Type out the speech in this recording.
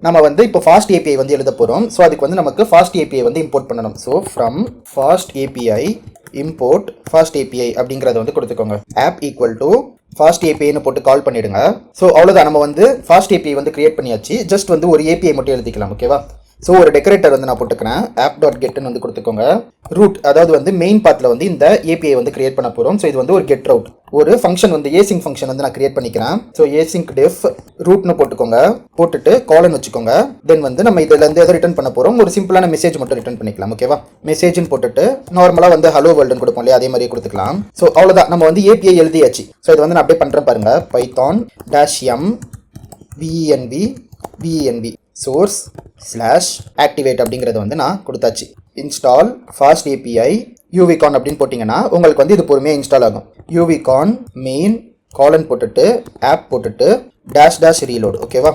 நம்ம வந்து இப்போ ஃபாஸ்ட் ஏபிஐ வந்து எழுத போகிறோம். ஸோ அதுக்கு வந்து நமக்கு ஃபாஸ்ட் ஏபிஐ வந்து இம்போர்ட் பண்ணணும். So from fast API import fast API அப்படிங்கிறத வந்து கொடுத்துக்கோங்க. ஆப் ஈக்குவல் டு ஃபாஸ்ட் ஏபிஐன்னு போட்டு கால் பண்ணிவிடுங்க. ஸோ அவ்வளோதான், நம்ம வந்து ஃபாஸ்ட் ஏபிஐ வந்து கிரியேட் பண்ணியாச்சு. ஜஸ்ட் வந்து ஒரு ஏபிஐ மட்டும் எழுதிக்கலாம். ஓகேவா? ஸோ ஒரு டெக்கரேட்டர் வந்து நான் போட்டுக்கிறேன். ஆப் டாட் கெட்னு வந்து கொடுத்துக்கோங்க. ரூட், அதாவது வந்து மெயின் பாத்தில் வந்து இந்த ஏபிஐ வந்து கிரியேட் பண்ண போகிறோம். ஸோ இது வந்து ஒரு கெட் ரவுட், ஒரு ஃபங்க்ஷன் வந்து ஏசிங் ஃபங்க்ஷன் வந்து நான் கிரியேட் பண்ணிக்கிறேன். ஸோ ஏசிங் டெஃப் ரூட்னு போட்டுக்கோங்க, போட்டுட்டு காலன் வச்சுக்கோங்க. தென் வந்து நம்ம இதில் இருந்து எதை ரிட்டர்ன் பண்ண போகிறோம், ஒரு சிம்பிளான மெசேஜ் மட்டும் ரிட்டர்ன் பண்ணிக்கலாம். ஓகேவா? மெசேஜ்னு போட்டுட்டு நார்மலாக வந்து ஹலோ வேர்ல்டுன்னு கொடுப்போம் இல்லையா, அதே மாதிரியே கொடுத்துக்கலாம். ஸோ அவ்வளோதான், நம்ம வந்து ஏபிஐ எழுதியாச்சு. ஸோ இது வந்து நான் அப்படியே பண்ணுறேன் பாருங்க. Python -m venv source /activate அப்படிங்கிறத வந்து நான் கொடுத்தாச்சு. இன்ஸ்டால் ஃபாஸ்ட் ஏபிஐ uvcon அப்படின்னு போட்டிங்கன்னா உங்களுக்கு வந்து இது பொறுமையாக இன்ஸ்டால் ஆகும். uvcon மெயின் காலன் போட்டுட்டு ஆப் போட்டுட்டு டாஷ் ரீலோட். ஓகேவா?